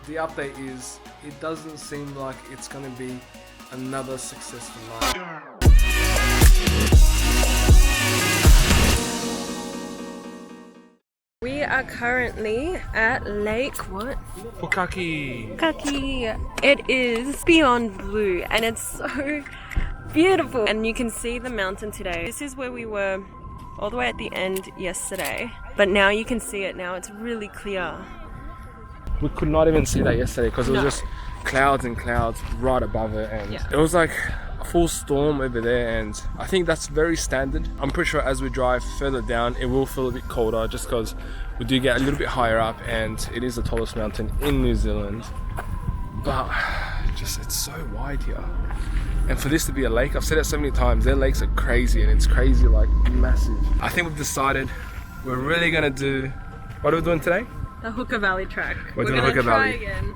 the update is it doesn't seem like it's going to be another successful night. We are currently at Lake what? Tekapo. It is beyond blue and it's so beautiful. And you can see the mountain today. This is where we were all the way at the end yesterday. But now you can see it now. It's really clear. We could not even see that yesterday because it was just clouds and clouds right above it. And it was like a full storm over there. And I think that's very standard. I'm pretty sure as we drive further down, it will feel a bit colder just because we do get a little bit higher up and it is the tallest mountain in New Zealand. But just, it's so wide here. And for this to be a lake, I've said it so many times, their lakes are crazy and it's crazy, like massive. I think we've decided we're really gonna do, what are we doing today? The Hooker Valley track. We're doing Hooker Valley. Again.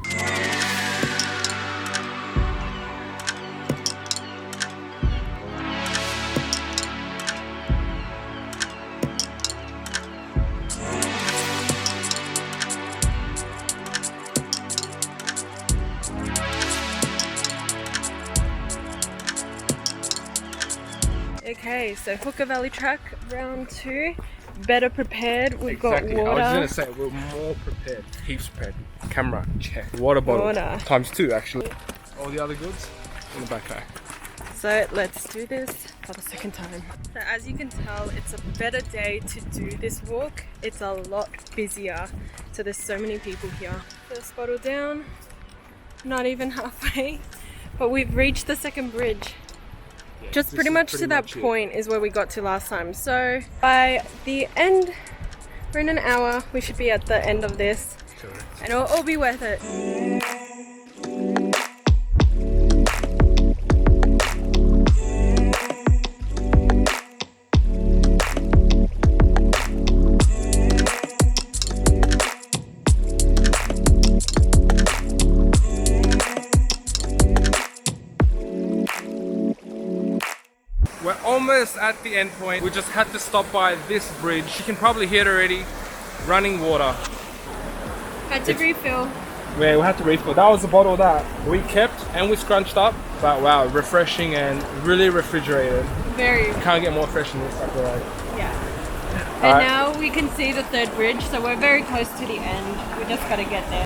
Okay, so Hooker Valley track, round 2. Better prepared. We've got water. I was going to say, we're more prepared. Heaps prepared. Camera, check. Water bottle. Times 2 actually. All the other goods in the backpack. So let's do this for the second time. So as you can tell, it's a better day to do this walk. It's a lot busier. So there's so many people here. First bottle down. Not even halfway. But we've reached the second bridge. Just pretty much to that point is where we got to last time. So by the end, we're in an hour, we should be at the end of this. Correct. And it'll all be worth it. We're almost at the end point. We just had to stop by this bridge. You can probably hear it already. Running water. Had to refill. Yeah, we had to refill. That was the bottle that we kept and we scrunched up. But wow, refreshing and really refrigerated. Very. Can't get more fresh than this, I feel like. Yeah. And now we can see the third bridge, so we're very close to the end. We just gotta get there.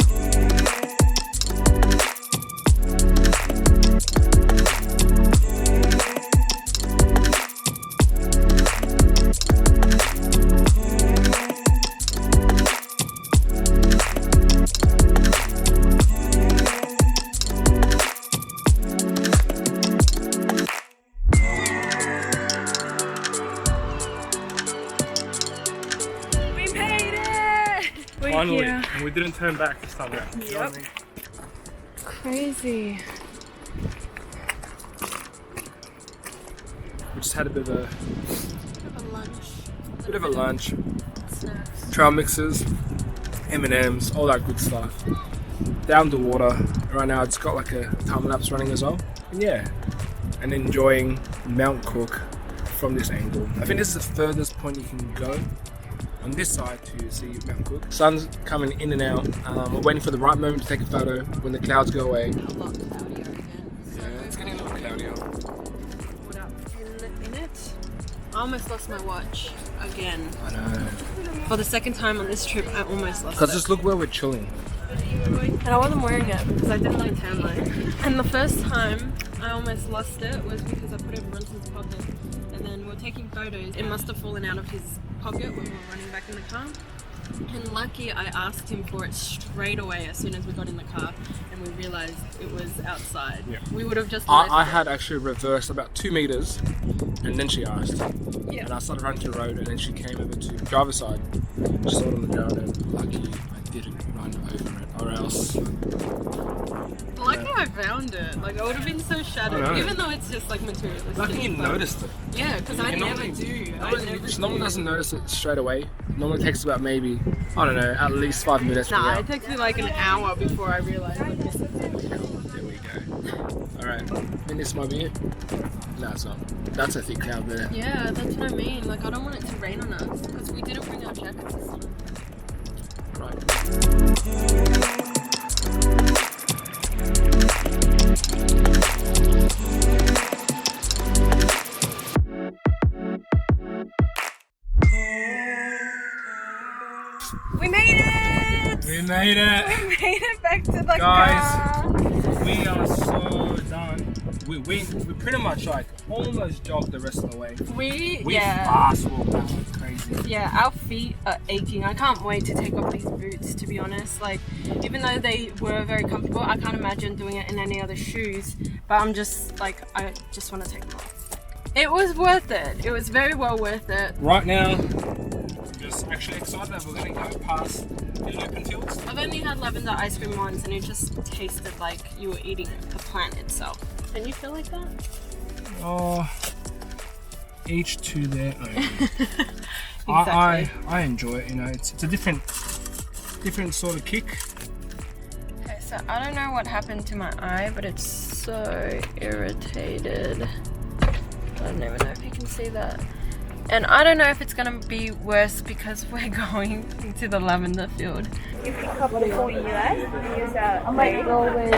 Finally, and we didn't turn back this time around. Yep. You know what I mean? Crazy. We just had a bit of a lunch. Snacks. Trail mixes, M&Ms, all that good stuff. Down the water. Right now it's got like a time lapse running as well. And yeah, and enjoying Mount Cook from this angle. I think this is the furthest point you can go on this side to see Mount Cook. Sun's coming in and out. We're waiting for the right moment to take a photo when the clouds go away. A lot cloudier again. Yeah, it's getting a little cloudier. Put up in it. I almost lost my watch again. I know. For the second time on this trip, I almost lost it. Because just look where we're chilling. And I wasn't wearing it because I didn't like tan line. And the first time I almost lost it was because I put it in Brunson's pocket. And then we're taking photos. It must have fallen out of his pocket when we were running back in the car. And lucky I asked him for it straight away as soon as we got in the car and we realized it was outside. Yeah. We would have just I had actually reversed about 2 meters and then she asked. Yeah. And I started running to the road and then she came over to the driver's side. Just saw it on the ground and lucky I didn't run over it or else. Lucky I found it. Like I would have been so shattered, even though it's just like materialistic. Lucky you noticed it. Yeah, because I never do. No one doesn't notice it straight away. Normally takes about maybe, I don't know, at least 5 minutes. Nah, it takes me like an hour before I realize I missed it. There we go. Alright, then this might be it. No, it's not. That's a thick cloud there. Yeah, that's what I mean. Like I don't want it to rain on us because we didn't bring our jackets this time. Right. made it back to the Guys, car. we are so done. We pretty much like almost jogged the rest of the way. We fast walked out like crazy. Yeah, our feet are aching. I can't wait to take off these boots, to be honest. Like, even though they were very comfortable, I can't imagine doing it in any other shoes. But I'm just like, I just want to take them off. It was worth it. It was very well worth it. Right now, I'm just actually excited that we're gonna go past the open fields. I've only had lavender ice cream once and it just tasted like you were eating the plant itself. Can you feel like that? Oh, each to their own. Exactly. I enjoy it, you know, it's a different sort of kick. Okay, so I don't know what happened to my eye, but it's so irritated. I don't even know if you can see that. And I don't know if it's gonna be worse because we're going to the lavender field. You pick up the phone you use that. I might go with.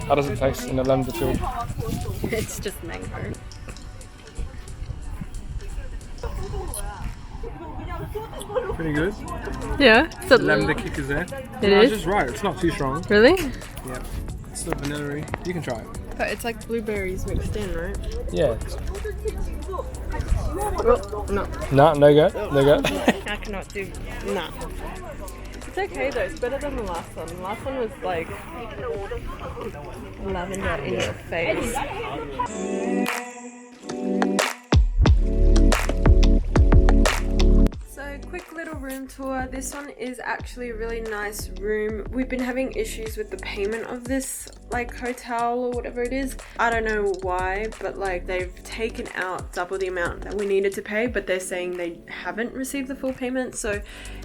How does it taste in the lavender field? It's just mango. Pretty good. Yeah, The lavender kick is there. It No, is? it's just right. It's not too strong. Really? Yeah. It's still vanilla-y. You can try it. But it's like blueberries mixed in, right? Yeah. Oh, no. No go. No go. I cannot do. Nah. It's okay though. It's better than the last one. The last one was like lavender in your face. So, quick little room tour. This one is actually a really nice room. We've been having issues with the payment of this like hotel or whatever it is. I don't know why, but like they've taken out double the amount that we needed to pay, but they're saying they haven't received the full payment, so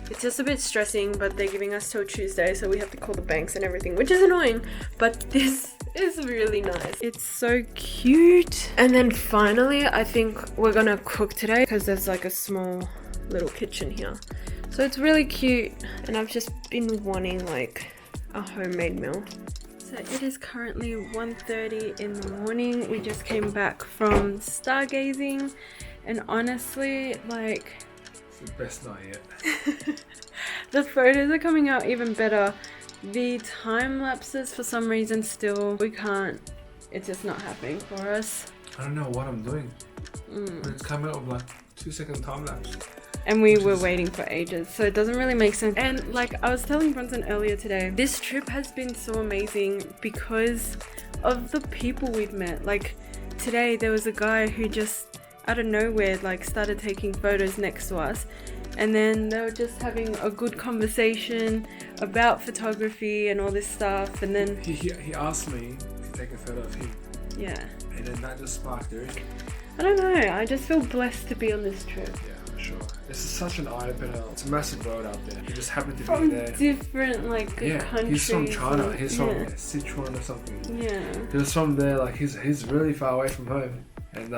it's just a bit stressing. But they're giving us till Tuesday, so we have to call the banks and everything, which is annoying, but this is really nice. It's so cute. And then finally, I think we're gonna cook today because there's like a small little kitchen here, so it's really cute, and I've just been wanting like a homemade meal. So it is currently 1:30 in the morning. We just came back from stargazing, and honestly, like, It's the best night yet. the photos are coming out even better. The time lapses, for some reason, still we can't. It's just not happening for us. I don't know what I'm doing. It's coming out of like 2-second time lapse. And we were waiting for ages, so it doesn't really make sense. And like I was telling Bronson earlier today, this trip has been so amazing because of the people we've met. Like today there was a guy who just out of nowhere like started taking photos next to us, and then they were just having a good conversation about photography and all this stuff, and then He asked me to take a photo of him. Yeah. And then that just sparked it. I don't know, I just feel blessed to be on this trip. Yeah, for sure. This is such an eye-opener. It's a massive road out there. He just happened to From be there. different like countries. He's from China. and- He's from Sichuan or something. Yeah. He was from there. Like he's really far away from home, and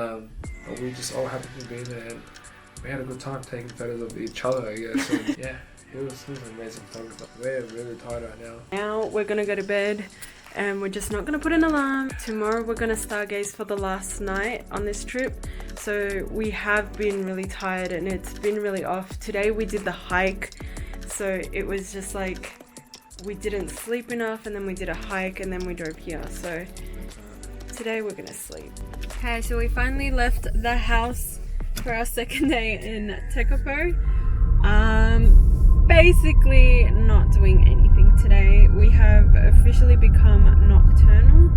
we just all happened to be there, and we had a good time taking photos of each other, I guess. And yeah, he was an amazing photographer. We're really tired right now. Now we're gonna go to bed, and we're just not gonna put an alarm. Tomorrow we're gonna stargaze for the last night on this trip. So we have been really tired and it's been really off. Today we did the hike, so it was just like we didn't sleep enough, and then we did a hike, and then we drove here. So today we're gonna sleep. Okay, so we finally left the house for our second day in Tekapo. Basically not doing anything today. We have officially become nocturnal.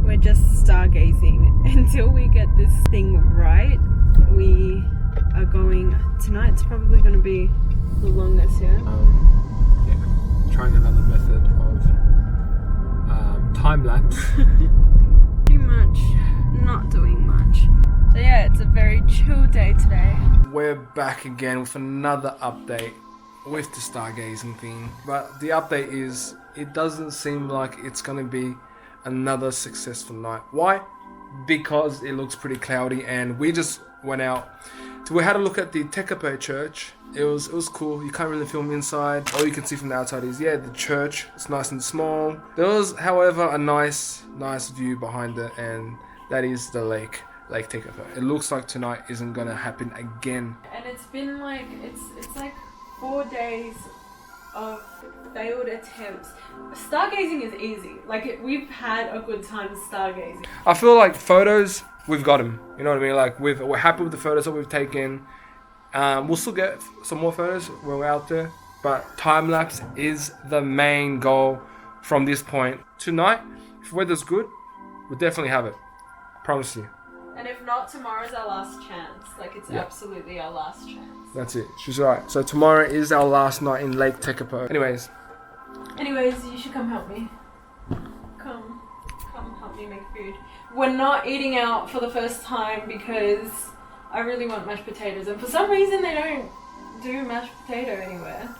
We're just stargazing until we get this thing right. We are going, tonight's probably going to be the longest, yeah? Trying another method of time lapse. Pretty much not doing much. So yeah, it's a very chill day today. We're back again with another update with the stargazing thing, but the update is it doesn't seem like it's gonna be another successful night. Why? Because it looks pretty cloudy, and we just went out. So we had a look at the Tekapo church. It was cool. You can't really film inside. All you can see from the outside is the church. It's nice and small. There was, however, a nice view behind it, and that is the Lake Tekapo. It looks like tonight isn't gonna happen again. And it's been like, it's like 4 days of failed attempts. Stargazing is easy. Like, we've had a good time stargazing. I feel like photos, we've got them. You know what I mean? Like, we're happy with the photos that we've taken. We'll still get some more photos when we're out there. But time-lapse is the main goal from this point. Tonight, if weather's good, we'll definitely have it. Promise you. And if not, tomorrow's our last chance. Like, it's absolutely our last chance. That's it. She's right. So tomorrow is our last night in Lake Tekapo. Anyways, you should come help me. Come help me make food. We're not eating out for the first time because I really want mashed potatoes, and for some reason they don't do mashed potato anywhere.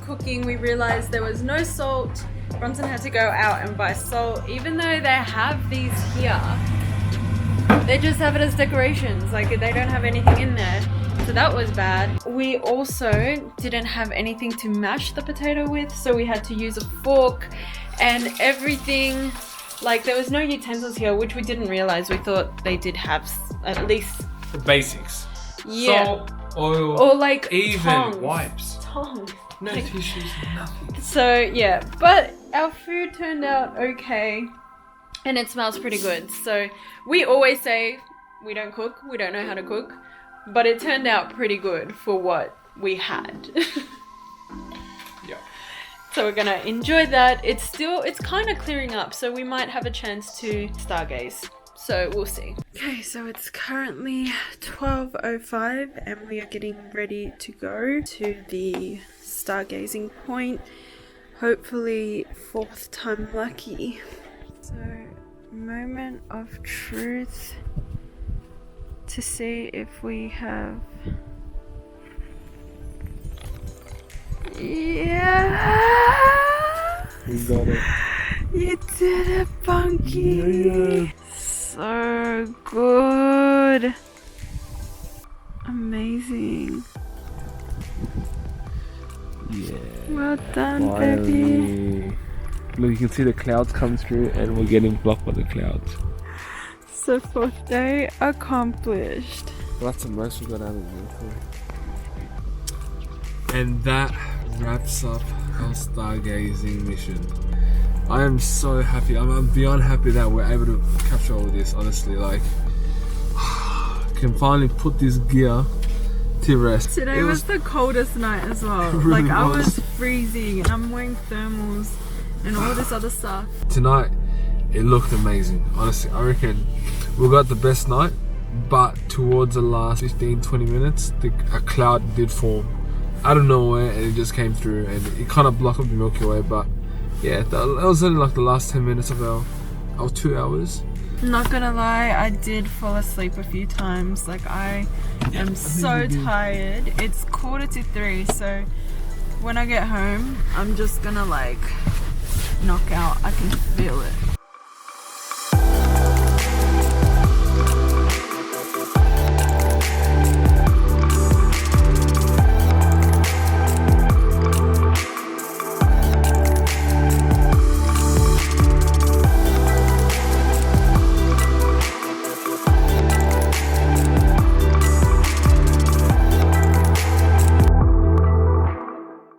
Cooking, we realized there was no salt. Bronson had to go out and buy salt, even though they have these here. They just have it as decorations, like they don't have anything in there. So that was bad. We also didn't have anything to mash the potato with, so we had to use a fork and everything. Like, there was no utensils here, which we didn't realize. We thought they did have at least the basics. Yeah. Salt, oil, or like even tongs. Wipes. Tongs. No tissues, nothing. So yeah, but our food turned out okay and it smells pretty good. So we always say we don't cook, we don't know how to cook, but it turned out pretty good for what we had. Yeah. So we're gonna enjoy that. It's kind of clearing up, so we might have a chance to stargaze. So we'll see. Okay, so it's currently 12:05 and we are getting ready to go to the stargazing point. Hopefully 4th time lucky. So, moment of truth to see if we have... Yeah! We got it. You did it, Bunky! Yeah. So good. Amazing. Yeah. Well done, Finally. baby. Look, you can see the clouds come through and we're getting blocked by the clouds. So 4th day accomplished. Well, that's the most we got out of the Milkyway. And that wraps up our stargazing mission. I am so happy. I'm beyond happy that we're able to capture all of this, honestly. Like, can finally put this gear to rest. Today was the coldest night as well. Really like, I was freezing and I'm wearing thermals and all this other stuff. Tonight, it looked amazing. Honestly, I reckon we got the best night, but towards the last 15-20 minutes, a cloud did form out of nowhere and it just came through and it kind of blocked up the Milky Way, but yeah, that was only like the last 10 minutes of our 2 hours. Not gonna lie, I did fall asleep a few times. Like, I am so tired. It's 2:45, so when I get home, I'm just gonna like knock out. I can feel it.